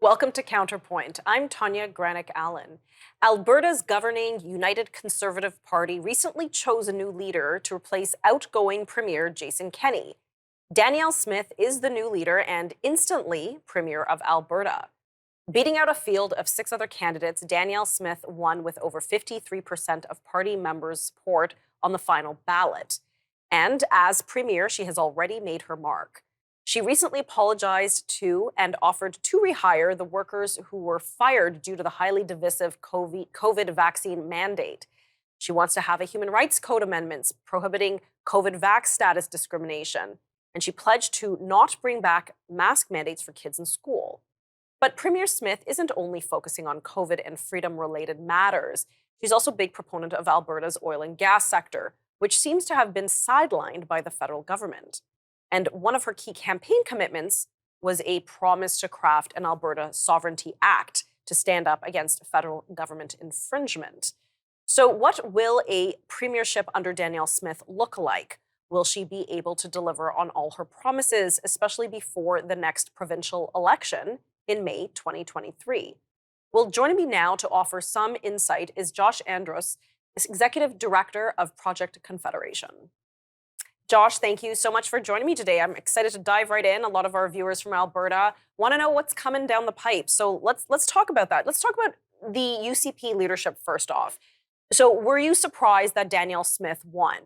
Welcome to Counterpoint. I'm Tanya Granick-Allen. Alberta's governing United Conservative Party recently chose a new leader to replace outgoing Premier Jason Kenney. Danielle Smith is the new leader and instantly Premier of Alberta. Beating out a field of six other candidates, Danielle Smith won with over 53% of party members' support on the final ballot. And as Premier, she has already made her mark. She recently apologized to and offered to rehire the workers who were fired due to the highly divisive COVID vaccine mandate. She wants to have a human rights code amendments prohibiting COVID vax status discrimination. And she pledged to not bring back mask mandates for kids in school. But Premier Smith isn't only focusing on COVID and freedom-related matters. She's also a big proponent of Alberta's oil and gas sector, which seems to have been sidelined by the federal government. And one of her key campaign commitments was a promise to craft an Alberta Sovereignty Act to stand up against federal government infringement. So, what will a premiership under Danielle Smith look like? Will she be able to deliver on all her promises, especially before the next provincial election in May 2023? Well, joining me now to offer some insight is Josh Andrus, Executive Director of Project Confederation. Josh, thank you so much for joining me today. I'm excited to dive right in. A lot of our viewers from Alberta want to know what's coming down the pipe. So let's talk about that. Let's talk about the UCP leadership first off. So were you surprised that Danielle Smith won?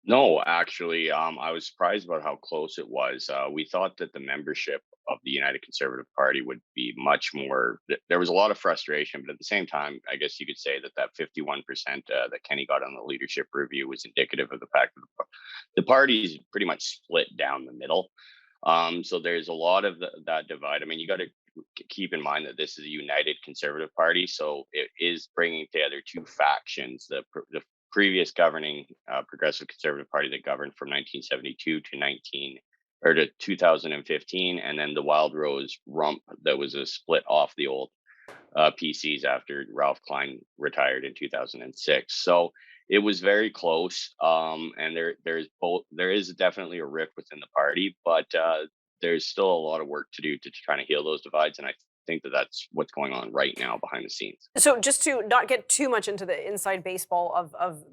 No, actually, I was surprised about how close it was. We thought that the membership of the United Conservative Party would be much more. There was a lot of frustration, but at the same time, I guess you could say that 51% that Kenny got on the leadership review was indicative of the fact that the party is pretty much split down the middle. So there's a lot of that divide. I mean, you got to keep in mind that this is a united Conservative Party, so it is bringing together two factions: the previous governing Progressive Conservative Party that governed from 1972 to 2015, and then the Wild Rose Rump that was a split off the old PCs after Ralph Klein retired in 2006. So it was very close, and there is definitely a rift within the party, but there's still a lot of work to do to kind of heal those divides, and I think that that's what's going on right now behind the scenes. So just to not get too much into the inside baseball of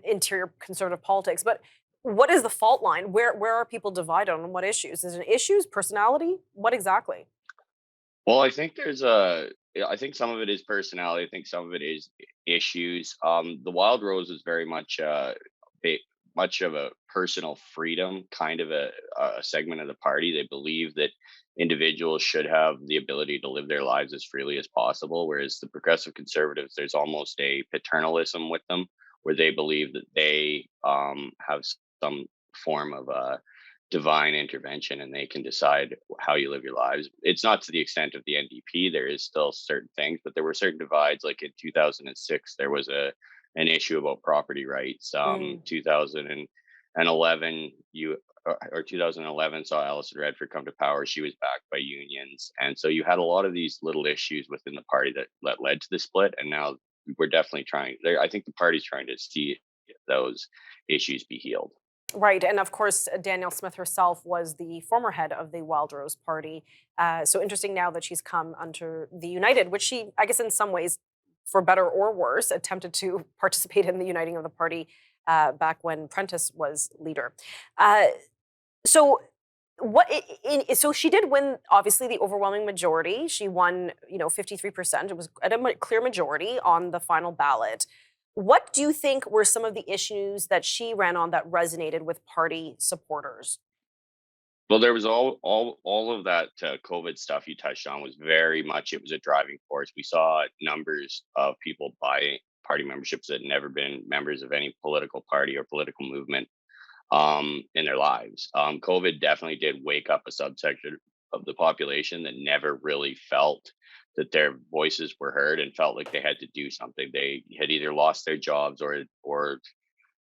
interior conservative politics, but what is the fault line? Where are people divided on what issues? Is it issues, personality? What exactly? Well, I think I think some of it is personality. I think some of it is issues. The Wild Rose is very much much of a personal freedom kind of a segment of the party. They believe that individuals should have the ability to live their lives as freely as possible. Whereas the progressive conservatives, there's almost a paternalism with them, where they believe that they have some form of divine intervention and they can decide how you live your lives. It's not to the extent of the NDP. There is still certain things, but there were certain divides. Like in 2006, there was an issue about property rights. Mm. 2011, 2011 saw Alison Redford come to power. She was backed by unions, and so you had a lot of these little issues within the party that led to the split. And now we're definitely trying. I think the party's trying to see those issues be healed. Right. And of course, Danielle Smith herself was the former head of the Wild Rose Party. So interesting now that she's come under the United, which she, I guess, in some ways, for better or worse, attempted to participate in the uniting of the party back when Prentice was leader. Uh, so so she did win, obviously, the overwhelming majority. She won, 53%. It was at a clear majority on the final ballot. What do you think were some of the issues that she ran on that resonated with party supporters? Well, there was all of that COVID stuff you touched on was very much, it was a driving force. We saw numbers of people buying party memberships that had never been members of any political party or political movement in their lives. COVID definitely did wake up a subsection of the population that never really felt that their voices were heard and felt like they had to do something. They had either lost their jobs or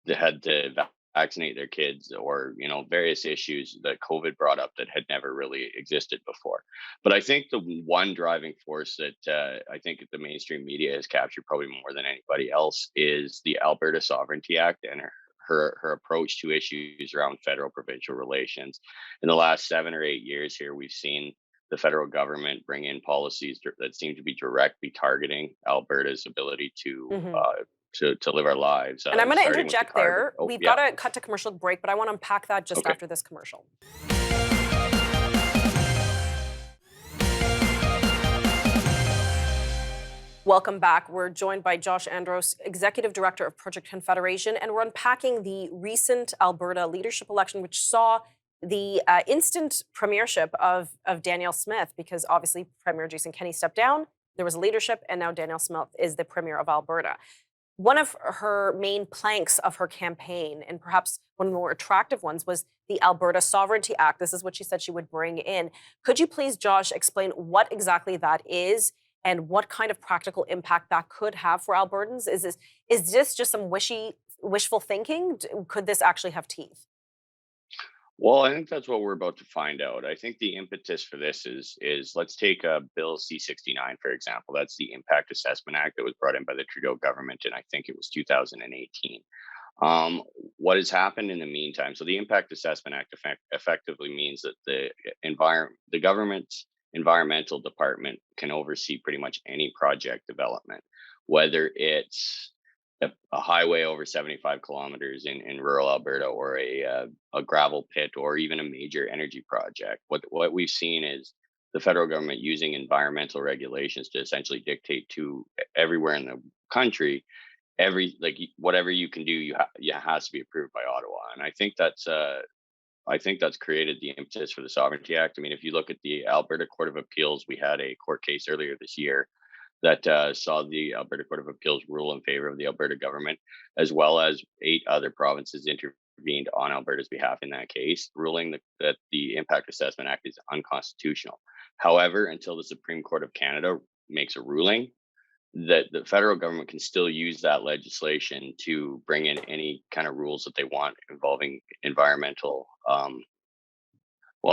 they had to vaccinate their kids, or various issues that COVID brought up that had never really existed before. But I think the one driving force that I think the mainstream media has captured probably more than anybody else is the Alberta Sovereignty Act and her approach to issues around federal provincial relations. In the last 7 or 8 years here, we've seen the federal government bring in policies that seem to be directly targeting Alberta's ability Mhm. to live our lives, And I'm going to starting with the interject carbon. there. Oh, We've got yeah. to cut to commercial break, but I want to unpack that just Okay. after this commercial. Welcome back. We're joined by Josh Andrus, Executive Director of Project Confederation, and we're unpacking the recent Alberta leadership election, which saw the instant premiership of Danielle Smith, because obviously Premier Jason Kenney stepped down. There was leadership, and now Danielle Smith is the Premier of Alberta. One of her main planks of her campaign, and perhaps one of the more attractive ones, was the Alberta Sovereignty Act. This is what she said she would bring in. Could you please, Josh, explain what exactly that is and what kind of practical impact that could have for Albertans? Is this just some wishful thinking? Could this actually have teeth? Well, I think that's what we're about to find out. I think the impetus for this is let's take Bill C-69 for example. That's the Impact Assessment Act that was brought in by the Trudeau government, and I think it was 2018. Um, what has happened in the meantime? So the Impact Assessment Act effectively means that the government's environmental department can oversee pretty much any project development, whether it's a highway over 75 kilometers in rural Alberta, or a gravel pit, or even a major energy project. What we've seen is the federal government using environmental regulations to essentially dictate to everywhere in the country, whatever you can do, you has to be approved by Ottawa. And I think that's created the impetus for the Sovereignty Act. I mean, if you look at the Alberta Court of Appeals, we had a court case earlier this year that saw the Alberta Court of Appeals rule in favor of the Alberta government, as well as 8 other provinces intervened on Alberta's behalf in that case, ruling that the Impact Assessment Act is unconstitutional. However, until the Supreme Court of Canada makes a ruling, that the federal government can still use that legislation to bring in any kind of rules that they want involving environmental,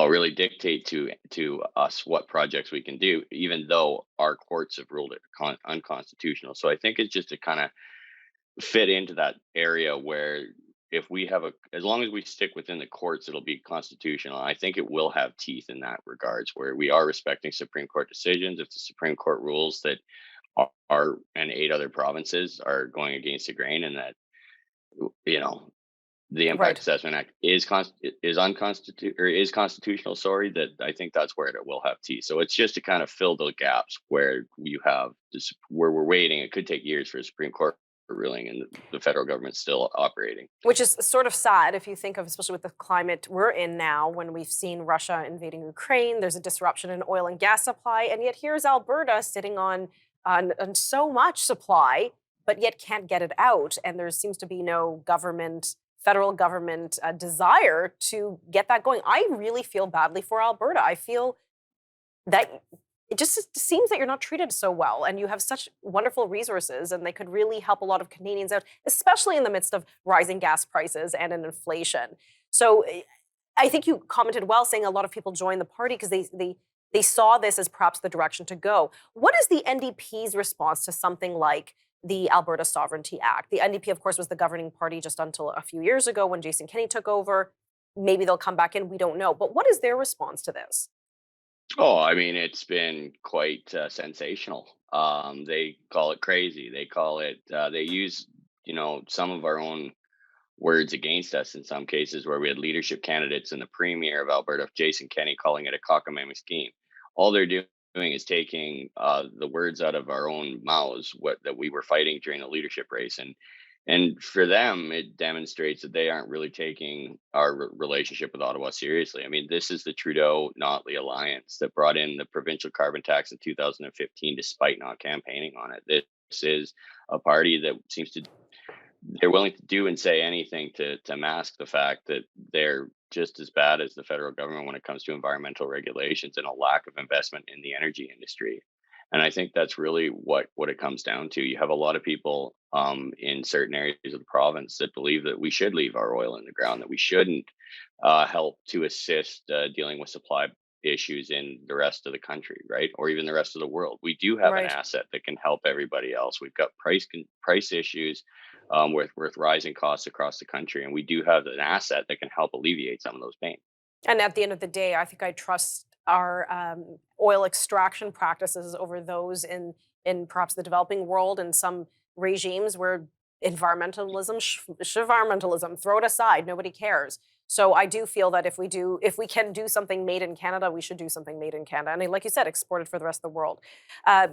really dictate to us what projects we can do, even though our courts have ruled it unconstitutional. So I think it's just to kind of fit into that area where, if we have as long as we stick within the courts, it'll be constitutional. I think it will have teeth in that regards, where we are respecting Supreme Court decisions. If the Supreme Court rules that our and 8 other provinces are going against the grain, and that, you know, the Impact Right. Assessment Act is constitutional. Sorry, that I think that's where it will have teeth. So it's just to kind of fill the gaps where you have this, where we're waiting. It could take years for a Supreme Court ruling, and the federal government's still operating. Which is sort of sad if you think of, especially with the climate we're in now, when we've seen Russia invading Ukraine, there's a disruption in oil and gas supply, and yet here's Alberta sitting on so much supply, but yet can't get it out. And there seems to be no federal government desire to get that going. I really feel badly for Alberta. I feel that it just seems that you're not treated so well, and you have such wonderful resources, and they could really help a lot of Canadians out, especially in the midst of rising gas prices and an inflation. So I think you commented well, saying a lot of people joined the party because they saw this as perhaps the direction to go. What is the NDP's response to something like the Alberta Sovereignty Act? The NDP, of course, was the governing party just until a few years ago when Jason Kenney took over. Maybe they'll come back in. We don't know. But what is their response to this? Oh, I mean, it's been quite sensational. They call it crazy. They call it. They use, some of our own words against us in some cases, where we had leadership candidates and the Premier of Alberta, Jason Kenney, calling it a cockamamie scheme. All they're doing is taking the words out of our own mouths, what that we were fighting during the leadership race, and for them, it demonstrates that they aren't really taking our relationship with Ottawa seriously. I mean, this is the Trudeau-Notley alliance that brought in the provincial carbon tax in 2015, despite not campaigning on it. This is a party that seems to they're willing to do and say anything to mask the fact that they're just as bad as the federal government when it comes to environmental regulations and a lack of investment in the energy industry. And I think that's really what it comes down to. You have a lot of people in certain areas of the province that believe that we should leave our oil in the ground, that we shouldn't help to assist dealing with supply issues in the rest of the country, right? Or even the rest of the world. We do have an Right. asset that can help everybody else. We've got price issues with rising costs across the country, and we do have an asset that can help alleviate some of those pain. And at the end of the day, I think I trust oil extraction practices over those in perhaps the developing world and some regimes where environmentalism, throw it aside, nobody cares. So I do feel that if we can do something made in Canada, we should do something made in Canada, and like you said, export it for the rest of the world. Uh,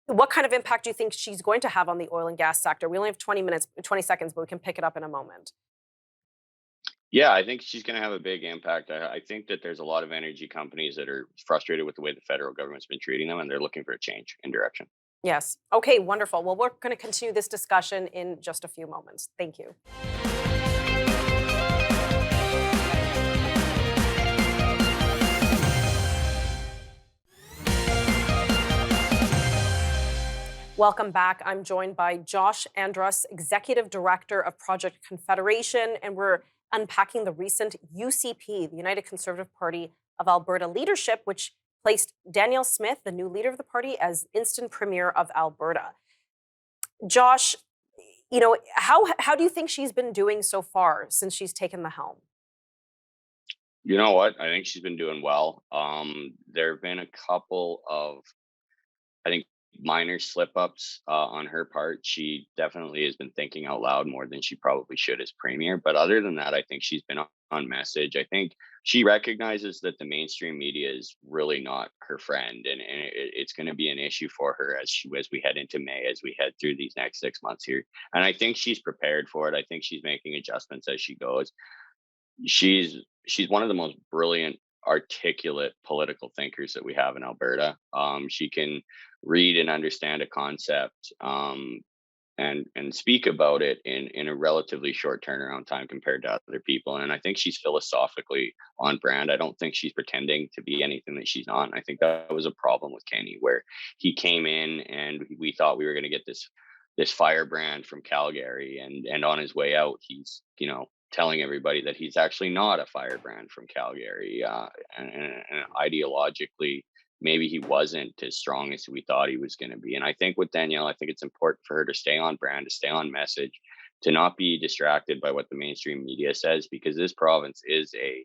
what kind of impact do you think she's going to have on the oil and gas sector? We only have 20 minutes, 20 seconds, but we can pick it up in a moment. Yeah, I think she's going to have a big impact. I think that there's a lot of energy companies that are frustrated with the way the federal government's been treating them, and they're looking for a change in direction. Yes. Okay, wonderful. Well, we're going to continue this discussion in just a few moments. Thank you. Welcome back. I'm joined by Josh Andrus, Executive Director of Project Confederation, and we're unpacking the recent UCP, the United Conservative Party of Alberta leadership, which placed Danielle Smith, the new leader of the party, as instant premier of Alberta. Josh, how do you think she's been doing so far since she's taken the helm? You know what? I think she's been doing well. There have been a couple of, I think, minor slip ups on her part. She definitely has been thinking out loud more than she probably should as premier. But other than that, I think she's been on message. I think she recognizes that the mainstream media is really not her friend, and it's going to be an issue for her as we head into May, as we head through these next 6 months here. And I think she's prepared for it. I think she's making adjustments as she goes. She's one of the most brilliant, articulate political thinkers that we have in Alberta. She can read and understand a concept, and speak about it in a relatively short turnaround time compared to other people. And I think she's philosophically on brand. I don't think she's pretending to be anything that she's not. And I think that was a problem with Kenny, where he came in and we thought we were going to get this firebrand from Calgary, and on his way out, he's telling everybody that he's actually not a firebrand from Calgary, and ideologically, maybe he wasn't as strong as we thought he was going to be. And I think with Danielle, I think it's important for her to stay on brand, to stay on message, to not be distracted by what the mainstream media says, because this province is a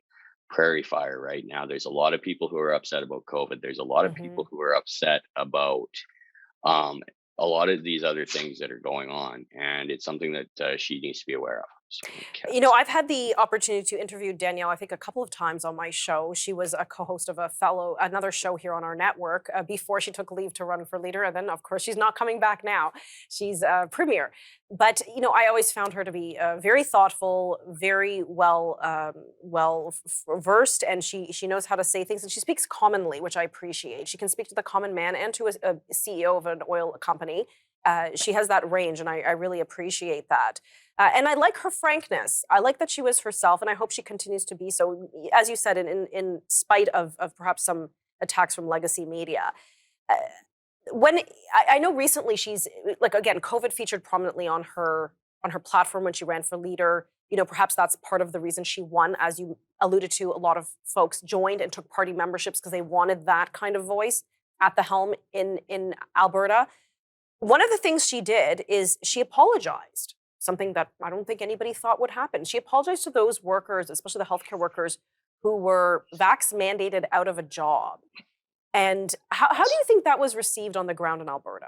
prairie fire right now. There's a lot of people who are upset about COVID. There's a lot of Mhm. people who are upset about um, a lot of these other things that are going on, and it's something that she needs to be aware of. So, I've had the opportunity to interview Danielle, I think, a couple of times on my show. She was a co-host of another show here on our network before she took leave to run for leader, and then, of course, she's not coming back now. She's premier. But I always found her to be very thoughtful, very versed, and she knows how to say things, and she speaks commonly, which I appreciate. She can speak to the common man and to a CEO of an oil company. She has that range, and I really appreciate that. And I like her frankness. I like that she was herself, and I hope she continues to be so. As you said, in spite of perhaps some attacks from legacy media. Uh, when I know recently she's like, again, COVID featured prominently on her platform when she ran for leader. Perhaps that's part of the reason she won. As you alluded to, a lot of folks joined and took party memberships because they wanted that kind of voice at the helm in Alberta. One of the things she did is she apologized, something that I don't think anybody thought would happen. She apologized to those workers, especially the healthcare workers, who were vax mandated out of a job. And how do you think that was received on the ground in Alberta?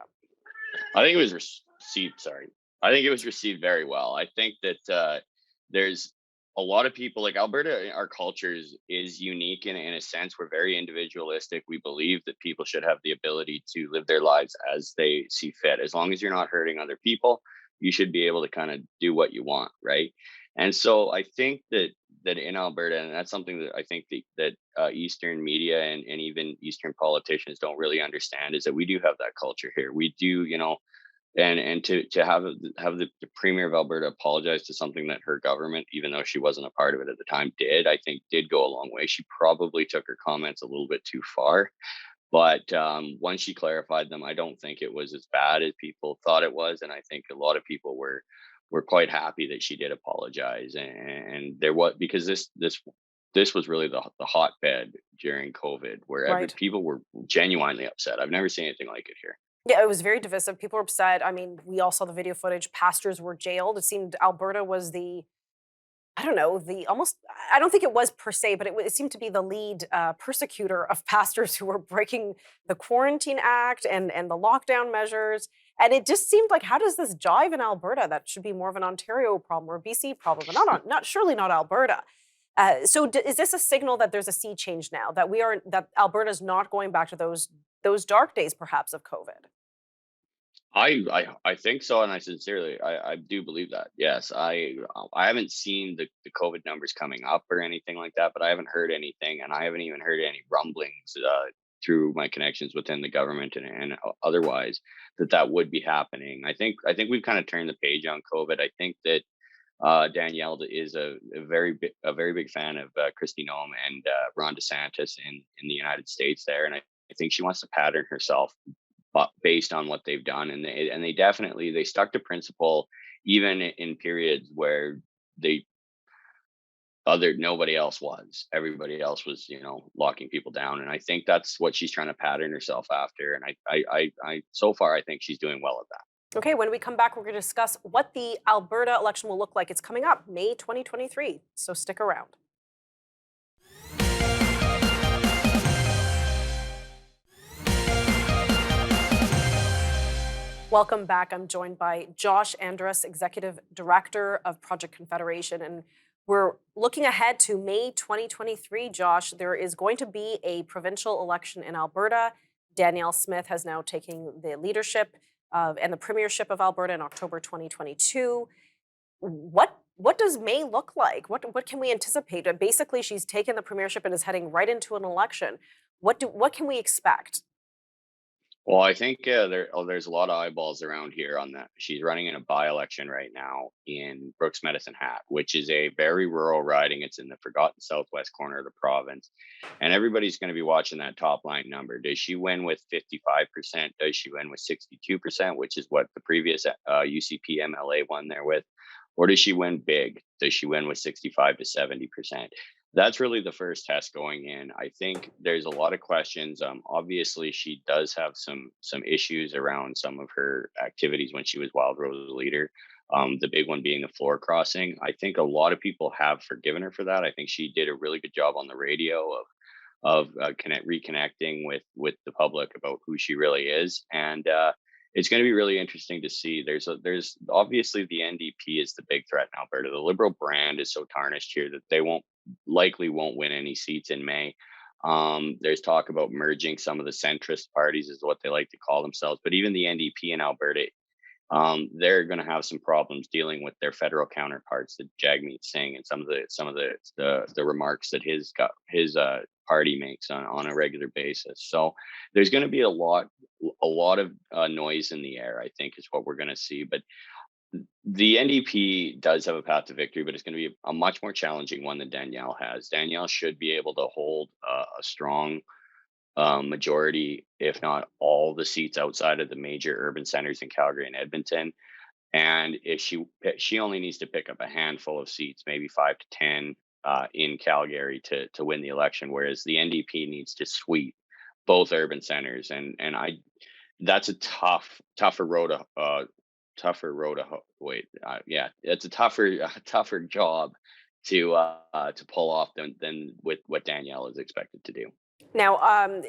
I think it was received. Sorry, I think it was received very well. I think that there's a lot of people like Alberta. Our culture is unique in a sense. We're very individualistic. We believe that people should have the ability to live their lives as they see fit. As long as you're not hurting other people, you should be able to kind of do what you want, right? And so I think that in Alberta, and that's something that I think that Eastern media and even Eastern politicians don't really understand, is that we do have that culture here. We do, and to have the premier of Alberta apologize to something that her government, even though she wasn't a part of it at the time, I think did go a long way. She probably took her comments a little bit too far, but once she clarified them, I don't think it was as bad as people thought it was, and I think a lot of people were quite happy that she did apologize. And there was, because this was really the hotbed during COVID, where Right. people were genuinely upset. I've never seen anything like it here. Yeah, it was very divisive. People were upset. I mean, we all saw the video footage. Pastors were jailed. It seemed Alberta was I don't know, the almost I don't think it was per se, but it seemed to be the lead persecutor of pastors who were breaking the Quarantine Act and the lockdown measures. And it just seemed like, how does this jive in Alberta? That should be more of an Ontario problem or a BC problem, but not surely not Alberta. Is this a signal that there's a sea change now, that that Alberta's not going back to those dark days, perhaps, of COVID? I think so, and I sincerely I do believe that. Yes, I haven't seen the COVID numbers coming up or anything like that, but I haven't heard anything, and I haven't even heard any rumblings through my connections within the government and otherwise that would be happening. I think we've kind of turned the page on COVID. I think that Danielle is a very big fan of Kristi Noem and Ron DeSantis in the United States there, and I think she wants to pattern herself but based on what they've done, and they definitely they stuck to principle even in periods where they other nobody else was. Everybody else was, locking people down, and I think that's what she's trying to pattern herself after. And I so far I think she's doing well at that. Okay, when we come back, we're going to discuss what the Alberta election will look like. It's coming up May 2023, so stick around. Welcome back. I'm joined by Josh Andrus, Executive Director of Project Confederation, and we're looking ahead to May 2023. Josh, there is going to be a provincial election in Alberta. Danielle Smith has now taken the leadership and the Premiership of Alberta in October 2022. What does May look like? What can we anticipate? Basically, she's taken the Premiership and is heading right into an election. What can we expect? Well, I think there's a lot of eyeballs around here on that. She's running in a by-election right now in Brooks Medicine Hat, which is a very rural riding. It's in the forgotten southwest corner of the province, and everybody's going to be watching that top line number. Does she win with 55%? Does she win with 62%, which is what the previous UCP MLA won there with? Or does she win big? Does she win with 65 to 70%? That's really the first test going in. I think there's a lot of questions. Obviously, she does have some issues around some of her activities when she was Wild Rose leader. The big one being the floor crossing. I think a lot of people have forgiven her for that. I think she did a really good job on the radio of reconnecting with the public about who she really is, and it's going to be really interesting to see. There's obviously the NDP is the big threat in Alberta. The Liberal brand is so tarnished here that they won't win any seats in May. There's talk about merging some of the centrist parties, is what they like to call themselves. But even the NDP in Alberta, they're going to have some problems dealing with their federal counterparts, the Jagmeet Singh, and some of the remarks that his party makes on a regular basis. So there's going to be a lot of noise in the air, I think, is what we're going to see. But the NDP does have a path to victory, but it's going to be a much more challenging one than Danielle has. Danielle should be able to hold a strong majority, if not all the seats outside of the major urban centers in Calgary and Edmonton. And if she only needs to pick up a handful of seats, maybe 5 to 10 in Calgary to win the election, whereas the NDP needs to sweep both urban centers. And that's a tougher road wait, yeah, it's a tougher job to pull off than with what Danielle is expected to do. Now,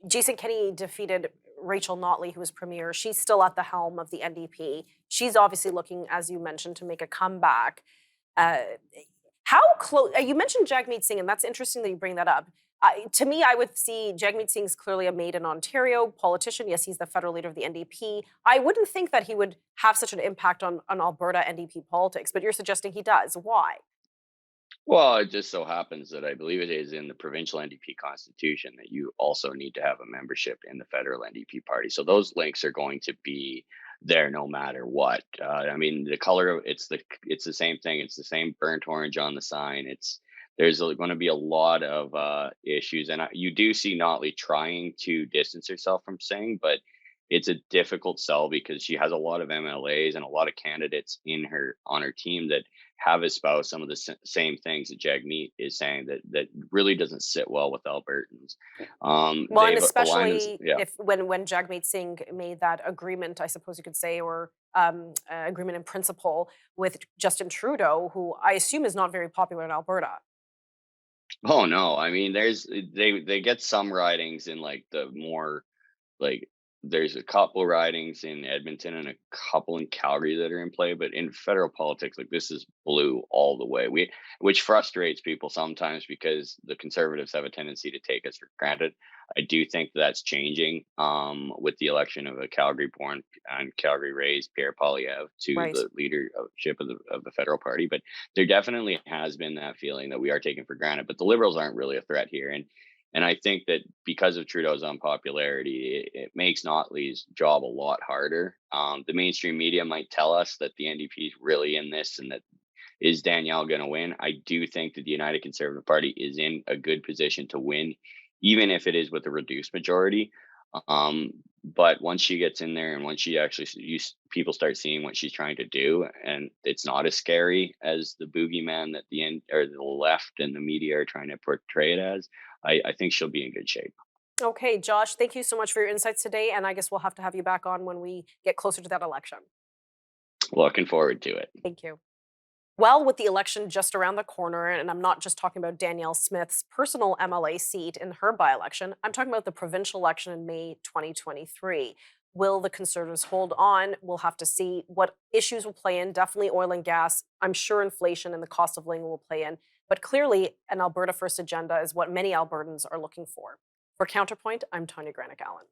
Jason Kenney defeated Rachel Notley, who was premier. She's still at the helm of the NDP. She's obviously looking, as you mentioned, to make a comeback. Uh, how close? You mentioned Jagmeet Singh, and that's interesting that you bring that up. To me, I would see Jagmeet Singh's clearly a made in Ontario politician. Yes, he's the federal leader of the NDP. I wouldn't think that he would have such an impact on Alberta NDP politics, but you're suggesting he does. Why? Well, it just so happens that I believe it is in the provincial NDP constitution that you also need to have a membership in the federal NDP party. So those links are going to be there no matter what. I mean, the color it's the same thing. It's the same burnt orange on the sign. Going to be a lot of issues, and you do see Notley trying to distance herself from Singh, but it's a difficult sell because she has a lot of MLAs and a lot of candidates on her team that have espoused some of the same things that Jagmeet is saying that really doesn't sit well with Albertans. Well, and They've aligned, especially yeah. if when Jagmeet Singh made that agreement, I suppose you could say, or agreement in principle with Justin Trudeau, who I assume is not very popular in Alberta. Oh no, I mean, they get some ridings in like the more like there's a couple ridings in Edmonton and a couple in Calgary that are in play, but in federal politics, like this is blue all the way. Which frustrates people sometimes because the conservatives have a tendency to take us for granted. I do think that's changing with the election of a Calgary-born and Calgary-raised Pierre Poilievre to Right. the leadership of the federal party. But there definitely has been that feeling that we are taken for granted. But the Liberals aren't really a threat here, and I think that because of Trudeau's unpopularity, it makes Notley's job a lot harder. The mainstream media might tell us that the NDP is really in this and that is Danielle going to win. I do think that the United Conservative Party is in a good position to win, even if it is with a reduced majority. Um, but once she gets in there and once she actually, people start seeing what she's trying to do, and it's not as scary as the boogeyman that the end or the left and the media are trying to portray it as. I think she'll be in good shape. Okay, Josh, thank you so much for your insights today. And I guess we'll have to have you back on when we get closer to that election. Looking forward to it. Thank you. Well, with the election just around the corner, and I'm not just talking about Danielle Smith's personal MLA seat in her by election, I'm talking about the provincial election in May 2023. Will the Conservatives hold on? We'll have to see what issues will play in. Definitely oil and gas. I'm sure inflation and the cost of living will play in. But clearly, an Alberta First agenda is what many Albertans are looking for. For Counterpoint, I'm Tanya Granick Allen.